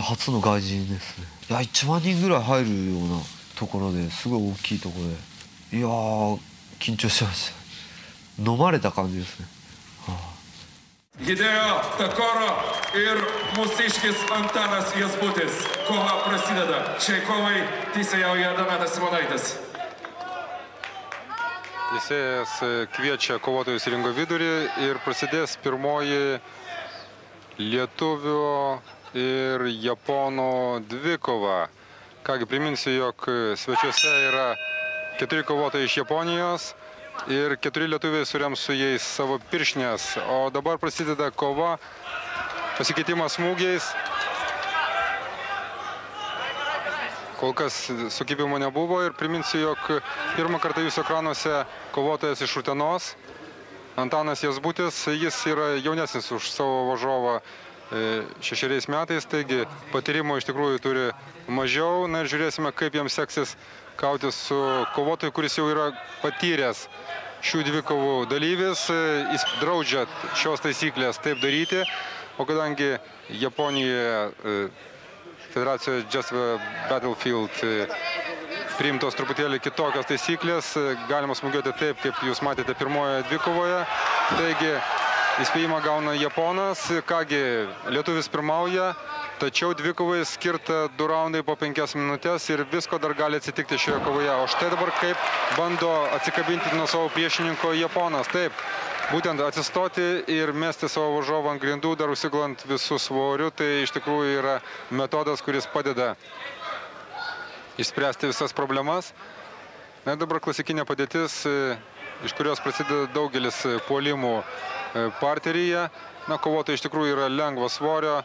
初の外人ですね。いや、1万人ぐらい入るようなところですごい大きいところで、いやー緊張してました。飲まれた感じですね。Hideo Takoro ir mūsiškis Antanas Jasbutis. Kova prasideda. Šiai kovai teisėjauja Donatas Simonaitis. Teisėjas kviečia kovotojus į ringo vidurį ir prasidės pirmoji lietuvių ir japonų dvikova. Kągi, priminsiu, jog svečiuose yra 4 kovotojai iš Japonijos ir 4 lietuviai surems su jais savo piršnes. O dabar prasideda kova, pasikeitimas smūgiais. Kol kas sukibimo nebuvo ir priminsiu, jog pirmą kartą jūsų ekranuose kovotojas iš Utenos, Antanas Jasbutis. Jis yra jaunesnis už savo varžovą 6 metais, taigi patyrimo iš tikrųjų turi mažiau. Na ir žiūrėsime, kaip jam seksis kautis su kovotoju, kuris jau yra patyręs šių dvikovų dalyvis. Jis draudžia šios taisyklės taip daryti, o kadangi Japonijoje Federacijoje Just Battlefield priimtos truputėlį kitokios taisyklės, galima smūgiuoti taip, kaip jūs matėte pirmoje dvikovoje. Taigi įspėjimą gauna Japonas. Kągi, lietuvis pirmauja, tačiau dvikovai skirta 2 raundai po 5 minutės ir visko dar gali atsitikti šioje kovoje. O štai dabar kaip bando atsikabinti nuo savo priešininko Japonas. Taip, būtent atsistoti ir mesti savo varžovą ant grindų, dar užsigulant visų svorių. Tai iš tikrųjų yra metodas, kuris padeda išspręsti visas problemas. Na ir dabar klasikinė padėtis, iš kurios prasideda daugelis puolimų parteryje. Na, kovotojai iš tikrųjų yra lengvo svorio.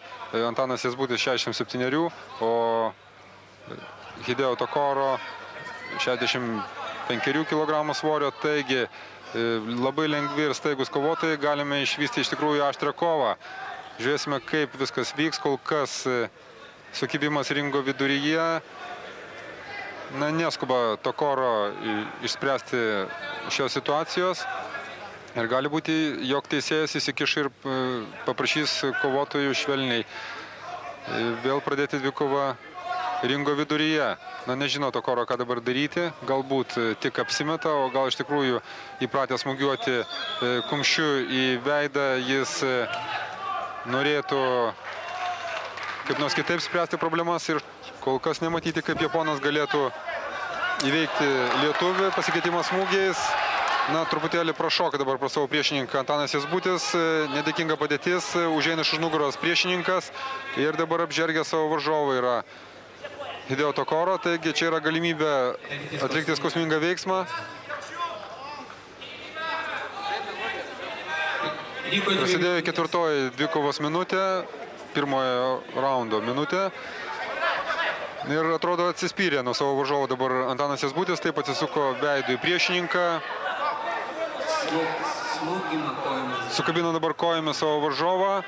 Antanas Jasbutis 67, o Hideo Takoro 65 kg svorio. Taigi labai lengvi ir staigus kovotojai, galime išvysti iš tikrųjų aštrią kovą. Žiūrėsime, kaip viskas vyks. Kol kas sukibimas ringo viduryje. Na, neskuba Takoro išspręsti šios situacijos. Ir gali būti, jog teisėjas įsikiš ir paprašys kovotojų švelniai vėl pradėti dvikovą ringo viduryje. Na, nežino Takoro, ką dabar daryti. Galbūt tik apsimeta, o gal iš tikrųjų įpratęs smūgiuoti kumščiu į veidą, jis norėtų kaip nors kitaip spręsti problemas. Ir kol kas nematyti, kaip Japonas galėtų įveikti lietuvį. Pasikeitimas smūgiais. Na, truputėlį prašoka dabar pro savo priešininką Antanas Jasbutis. Nedėkinga padėtis, užeina iš už nugaros priešininkas ir dabar apžergia savo varžovą yra Hideo Takoro. Taigi čia yra galimybė atlikti skausmingą veiksmą. Prasidėjo 4. dvikovos minutė, 1 raundo minutė. Ir atrodo atsispyrė nuo savo varžovo dabar Antanas Jasbutis, taip atsisuko veidu į priešininką. Sukabino dabar kojomis savo varžovą.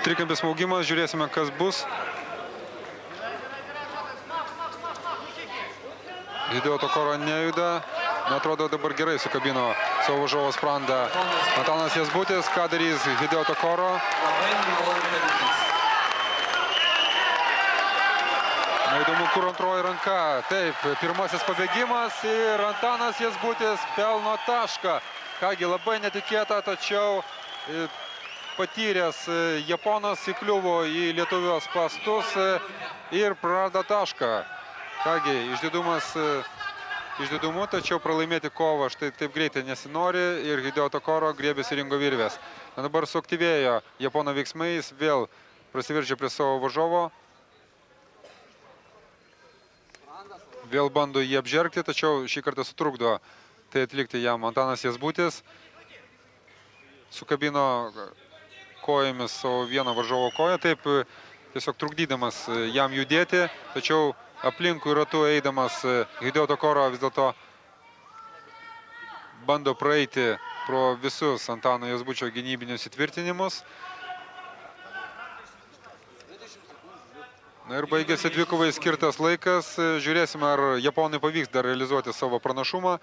Trikampis smaugimas, žiūrėsime, kas bus. Hideo Takoro nejuda. Atrodo dabar gerai sukabino savo varžovo sprandą Antanas Jasbutis. Ką darys Hideo Takoro? Įdomu, kur antroji ranka. Taip, pirmasis pabėgimas ir Antanas Jasbutis pelno tašką. Kągi, labai netikėta, tačiau patyręs Japonas įkliuvo į lietuvio spąstus ir prarado tašką. Kągi, išdidumu, tačiau pralaimėti kovą štai taip greitai nesinori ir Hideo Takoro griebėsi ringo virvės. Dabar suaktyvėjo Japono veiksmai, jis vėl prasiveržė prie savo varžovo. Vėl bando jį apžergti, tačiau šį kartą sutrukdo tai atlikti jam Antanas Jasbutis. Sukabino kojomis savo vieną varžovo koją, taip tiesiog trukdydamas jam judėti, tačiau aplinkui ratu eidamas Hideo Takoro vis dėlto bando praeiti pro visus Antano Jasbučio gynybinius įtvirtinimus. Na ir baigėsi dvikovai skirtas laikas. Žiūrėsime, ar Japonai pavyks dar realizuoti savo pranašumą.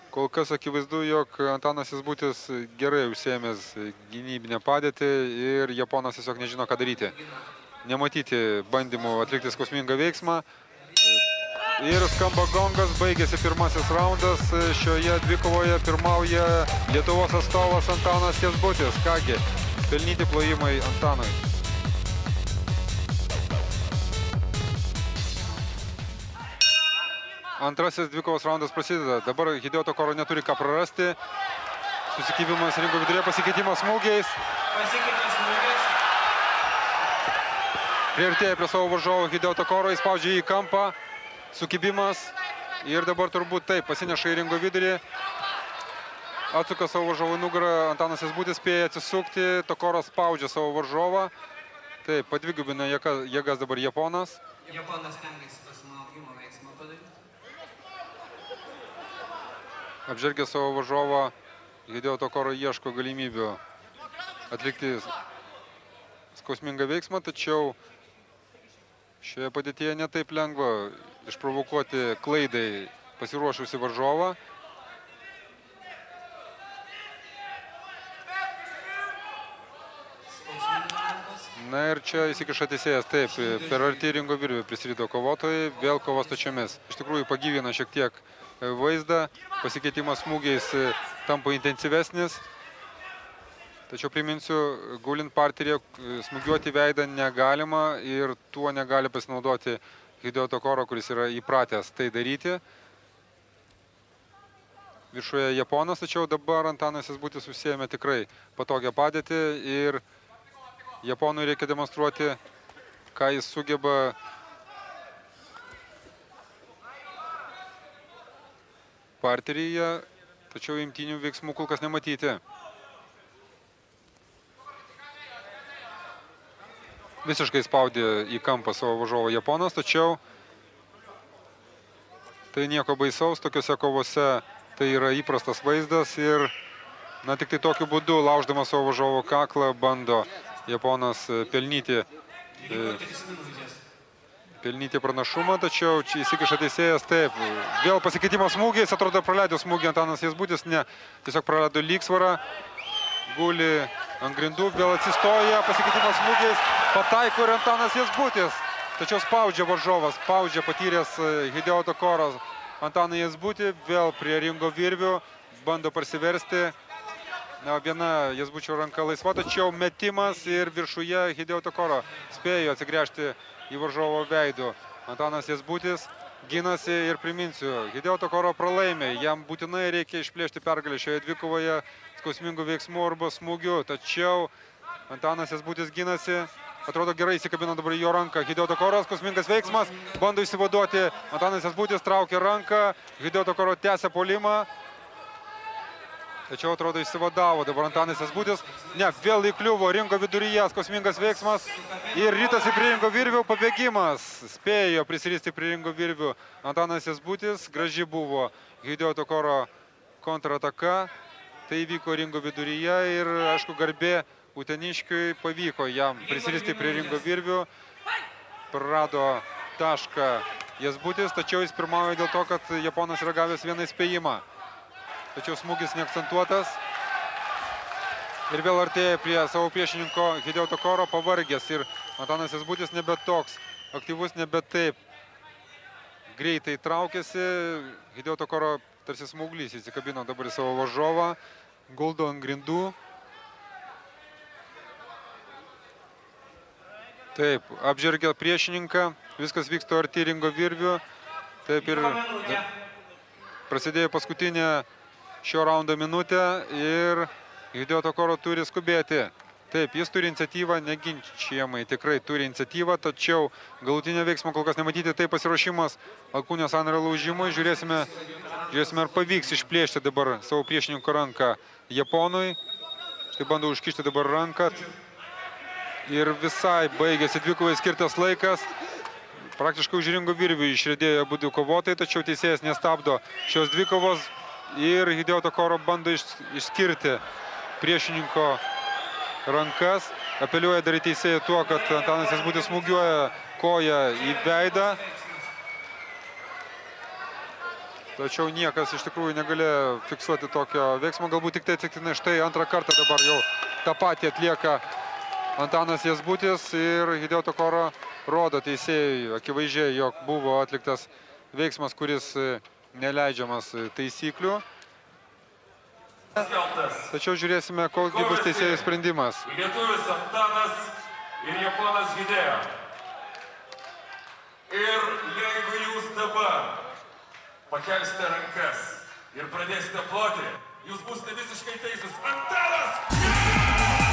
Kol kas akivaizdu, jog Antanas Jasbutis gerai užsiėmęs gynybinę padėtį ir Japonas tiesiog nežino, ką daryti. Nematyti bandymų atlikti skausmingą veiksmą. Ir skamba gongas, baigėsi pirmasis raundas. Šioje dvikovoje pirmauja Lietuvos atstovas Antanas Jasbutis. Kągi, pelnyti plojimai Antanui. Antrasis dvikovos raundas prasideda. Dabar Hideo Tokoro neturi ką prarasti. Susikibimas ringo vidurė, pasikeitimas smūgiais. Priartėja prie savo varžovo Hideo Tokoro, įspaudžia į kampą. Sukibimas. Ir dabar turbūt taip, pasineša į ringo vidurį. Atsuka savo varžovą į nugarą. Antanas Jasbutis spėja atsisukti. Tokoro spaudžia savo varžovą. Taip, padvigubina jėgas dabar Japonas. Japonas stengiasi pasmaugimo veiksmą padaryti. Apžvelgia savo varžovą, Hideo Tokoro ieško galimybių atlikti skausmingą veiksmą, tačiau šioje padėtyje netaip lengva išprovokuoti klaidai pasiruošusi varžovą. Na ir čia įsikiša teisėjas, taip, per arti ringo virvę prisirito kovotojai, vėl kovos tačiomis. Iš tikrųjų pagyvina šiek tiek vaizdą, pasikeitimas smūgiais tampa intensyvesnis. Tačiau priminsiu, gulint parterėje smūgiuoti veidą negalima ir tuo negali pasinaudoti Hideo Tokoro, kuris yra įpratęs tai daryti. Viršuje Japonas, tačiau dabar Antanas Jasbutis užsiėmė tikrai patogią padėtį ir Japonui reikia demonstruoti, ką jis sugeba parteryje, tačiau imtynių veiksmų kol kas nematyti. Visiškai spaudė į kampą savo varžovą Japonas, tačiau tai nieko baisaus, tokiuose kovose tai yra įprastas vaizdas ir tik tai tokiu būdu, lauždamas savo varžovo kaklą, bando Japonas pelnyti pranašumą, tačiau čia įsikiša teisėjas, taip, vėl pasikeitimas smūgiais, atrodo praleido smūgį Antanas Jasbutis, ne, tiesiog praleido lygsvarą, guli ant grindų, vėl atsistoja, pasikeitimas smūgiais, pataiko ir Antanas Jasbutis, tačiau spaudžia varžovas, spaudžia patyręs Hideo Tokoro Antaną Jasbutį, vėl prie ringo virvių, bando parsiversti. Viena Jasbučio ranka laisva, tačiau metimas ir viršuje Hideo Tokoro spėjo atsigręžti į varžovo veidų. Antanas Jasbutis ginasi ir priminsiu, Hideo Tokoro pralaimė, jam būtinai reikia išplėšti pergalę šioje dvikovoje skausmingų veiksmų arba smūgių, tačiau Antanas Jasbutis ginasi, atrodo gerai įsikabino dabar į jo ranką. Hideo Tokoro skausmingas veiksmas, bando įsivaduoti, Antanas Jasbutis traukia ranką, Hideo Tokoro tęsia puolimą. Tačiau atrodo išsivadavo dabar Antanas Jasbutis. Ne, vėl įkliuvo ringo viduryje, skausmingas veiksmas. Ir rytasi prie ringo virvių, pabėgimas. Spėjo prisiristi prie ringo virvių Antanas Jasbutis. Graži buvo Hideo Tokoro kontrataka. Tai vyko ringo viduryje ir, aišku, garbė Uteniškiui pavyko jam prisiristi prie ringo virvių. Prarado tašką Jasbutis, tačiau jis pirmauja dėl to, kad Japonas yra gavęs vieną įspėjimą. Tačiau smūgis neakcentuotas. Ir vėl artėja prie savo priešininko Hideo Tokoro, pavargęs. Ir Antanas Jasbutis nebe toks aktyvus, nebe taip greitai traukiasi. Hideo Tokoro tarsi smauglys įsikabino dabar į savo varžovą. Guldo ant grindų. Taip, apžergia priešininką. Viskas vyksta arti ringo virvių. Taip ir prasidėjo paskutinė šio raundo minutę ir Hideo Tokoro turi skubėti. Taip, jis turi iniciatyvą, neginčiamai tikrai turi iniciatyvą, tačiau galutinio veiksmo kol kas nematyti. Tai pasiruošimas alkūnės sąnario laužimui. Žiūrėsime, ar pavyks išplėšti dabar savo priešininko ranką Japonui. Štai bando užkišti dabar ranką. Ir visai baigėsi dvikovai skirtas laikas. Praktiškai už ringo virvių išriedėjo abu kovotojai, tačiau teisėjas nestabdo šios dvikovos. Ir Hideo Tokoro bando išskirti priešininko rankas. Apeliuoja dar į teisėją tuo, kad Antanas Jasbutis smūgiuoja koją į veidą. Tačiau niekas iš tikrųjų negalėjo fiksuoti tokio veiksmo, galbūt tik tai atsitiktinai. Štai antrą kartą dabar jau tą patį atlieka Antanas Jasbutis ir Hideo Tokoro rodo teisėjui akivaizdžiai, jog buvo atliktas veiksmas, kuris neleidžiamas taisyklių. Tačiau žiūrėsime, koks bus teisėjų sprendimas. Lietuvis Antanas ir Japonas Hideo. Ir jeigu jūs dabar pakelsite rankas ir pradėsite ploti, jūs būsite visiškai teisūs. Antanas!